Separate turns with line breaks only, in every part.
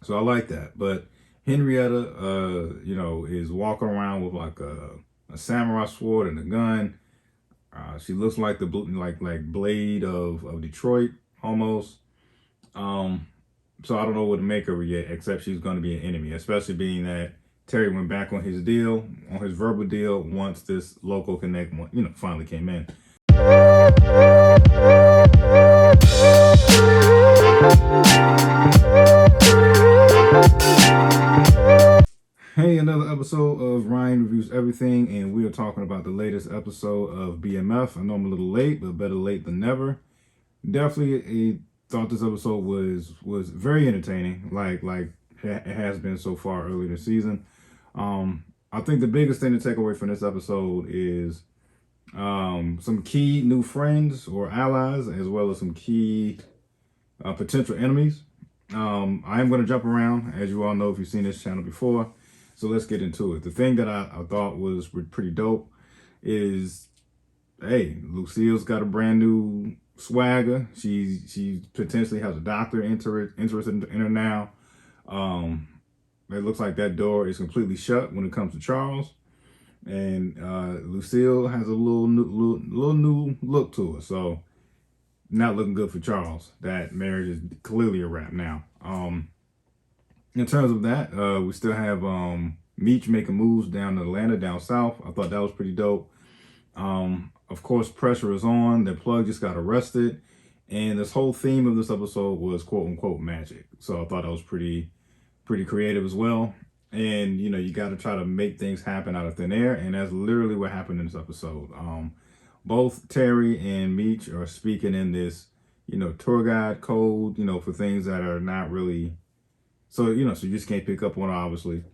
So I like that. But Henrietta, is walking around with like a samurai sword and a gun. She looks like the like Blade of Detroit almost. Um, so I don't know what to make of her yet, except she's going to be an enemy, especially being that Terry went back on his deal, on his verbal deal, once this local connect, finally came in. Hey, another episode of Ryan Reviews Everything, and we are talking about the latest episode of BMF. I know I'm a little late, but better late than never. Definitely thought this episode was very entertaining, like it has been so far early this season. I think the biggest thing to take away from this episode is some key new friends or allies, as well as some key potential enemies. I am going to jump around, as you all know if you've seen this channel before. So let's get into it. The thing that I thought was pretty dope is, hey, Lucille's got a brand new swagger. She potentially has a doctor interested in her now. It looks like that door is completely shut when it comes to Charles. And Lucille has a little new look to her. So not looking good for Charles. That marriage is clearly a wrap now. In terms of that, we still have Meech making moves down to Atlanta, down south. I thought that was pretty dope. Of course, pressure is on. The plug just got arrested. And this whole theme of this episode was quote unquote magic. So I thought that was pretty creative as well. And, you got to try to make things happen out of thin air. And that's literally what happened in this episode. Both Terry and Meech are speaking in this, tour guide code, for things that are not really, so you just can't pick up on, obviously.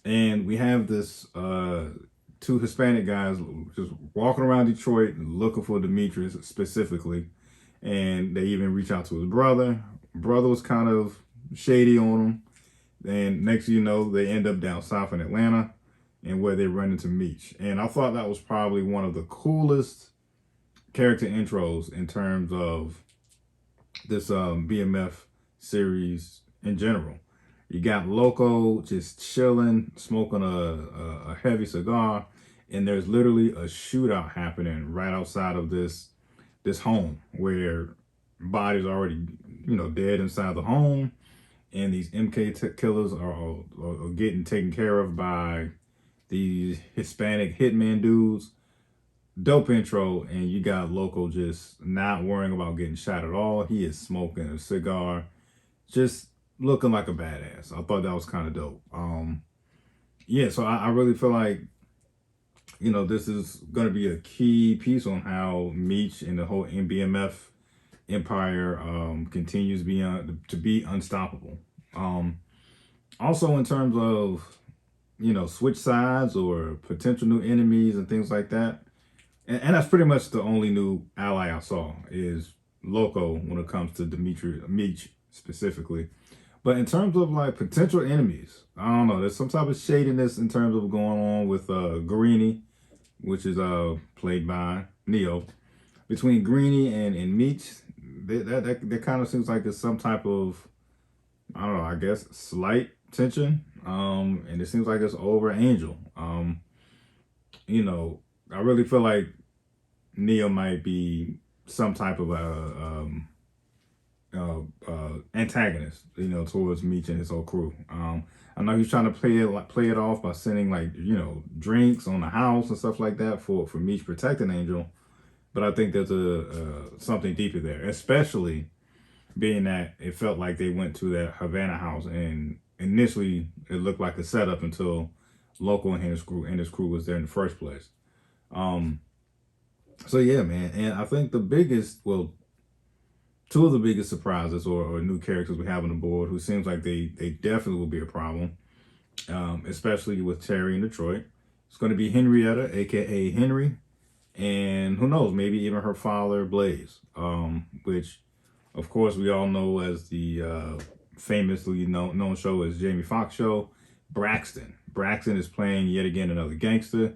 And we have this two Hispanic guys just walking around Detroit looking for Demetrius specifically. And they even reach out to his brother. Brother was kind of shady on him. And next thing you know, they end up down south in Atlanta and where they run into Meech. And I thought that was probably one of the coolest character intros in terms of this BMF series in general. You got Loco just chilling, smoking a heavy cigar, and there's literally a shootout happening right outside of this home where bodies are already, dead inside the home, and these MK killers are getting taken care of by these Hispanic hitman dudes. Dope intro, and you got Loco just not worrying about getting shot at all. He is smoking a cigar, just looking like a badass. I thought that was kind of dope. Yeah, so I really feel like, this is going to be a key piece on how Meech and the whole BMF empire continues to be unstoppable. Also, in terms of, switch sides or potential new enemies and things like that, and that's pretty much the only new ally I saw is Loco when it comes to Meech specifically. But in terms of like potential enemies, I don't know. There's some type of shadiness in terms of going on with Greeny, which is played by Neo. Between Greeny and Meech, that kind of seems like there's some type of, I don't know, I guess slight tension. And it seems like it's over Angel. I really feel like Neo might be some type of antagonist, towards Meech and his whole crew. I know he's trying to play it off by sending like, drinks on the house and stuff like that for Meech protecting Angel. But I think there's something deeper there, especially being that it felt like they went to that Havana house and initially it looked like a setup until Loco and his crew was there in the first place. So yeah, man. And I think two of the biggest surprises or new characters we have on the board who seems like they definitely will be a problem, especially with Terry in Detroit. It's going to be Henrietta, aka Henry, and who knows, maybe even her father, Blaze, which of course we all know as the famously known show as Jamie Foxx show, Braxton. Braxton is playing yet again another gangster.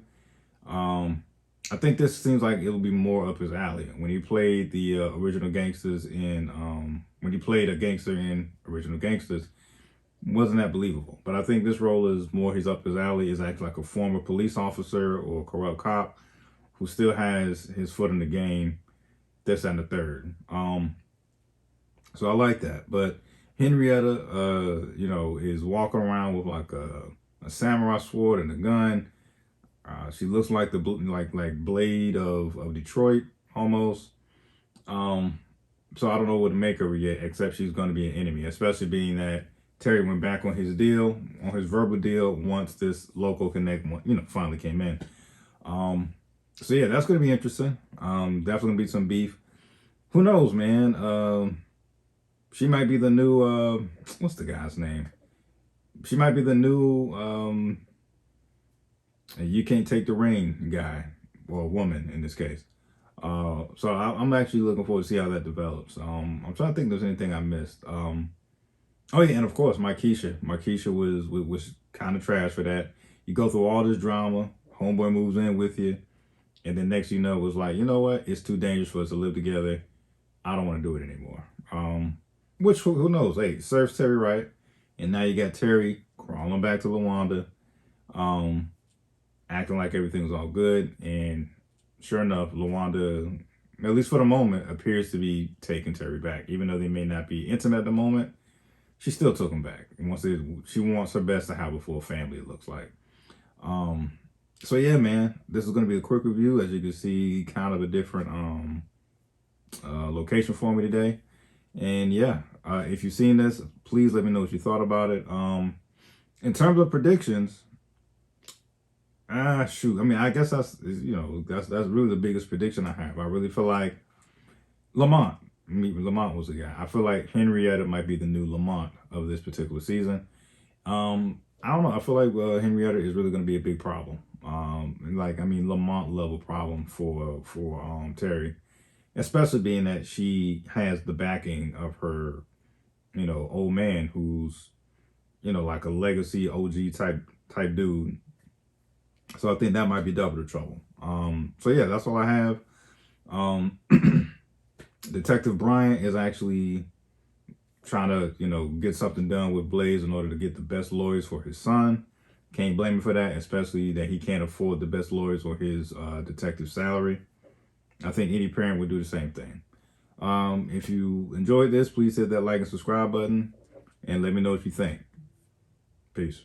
I think this seems like it'll be more up his alley. When he played the original gangsters when he played a gangster in Original Gangsters, wasn't that believable. But I think this role is more he's up his alley. Is actually like a former police officer or corrupt cop who still has his foot in the game. This and the third. So I like that. But Henrietta, is walking around with like a samurai sword and a gun. She looks like the like Blade of Detroit almost. So I don't know what to make of her yet, except she's going to be an enemy, especially being that Terry went back on his deal, on his verbal deal, once this local connect, finally came in. So yeah, that's going to be interesting. Definitely gonna be some beef. Who knows, man? She might be the new what's the guy's name? She might be the new you can't take the rain guy, or woman in this case. So I'm actually looking forward to see how that develops. I'm trying to think if there's anything I missed. Oh yeah, and of course, Markeisha was kind of trash for that. You go through all this drama, homeboy moves in with you, and then next you know, it was like, you know what? It's too dangerous for us to live together. I don't want to do it anymore. Which who knows? Hey, serves Terry right, and now you got Terry crawling back to LaWanda, acting like everything's all good, and sure enough, LaWanda, at least for the moment, appears to be taking Terry back. Even though they may not be intimate at the moment, she still took him back. And she wants her best to have a full family, it looks like. So yeah, man, this is going to be a quick review. As you can see, kind of a different location for me today. And yeah, if you've seen this, please let me know what you thought about it. In terms of predictions, shoot. I mean, I guess that's really the biggest prediction I have. I really feel like Lamont. Lamont was the guy. I feel like Henrietta might be the new Lamont of this particular season. I don't know. I feel like Henrietta is really going to be a big problem. Lamont level problem for Terry, especially being that she has the backing of her, old man who's, like a legacy OG type dude. So I think that might be double the trouble. So yeah, that's all I have. Detective Bryant is actually trying to, get something done with Blaze in order to get the best lawyers for his son. Can't blame him for that, especially that he can't afford the best lawyers for his detective salary. I think any parent would do the same thing. If you enjoyed this, please hit that like and subscribe button and let me know what you think. Peace.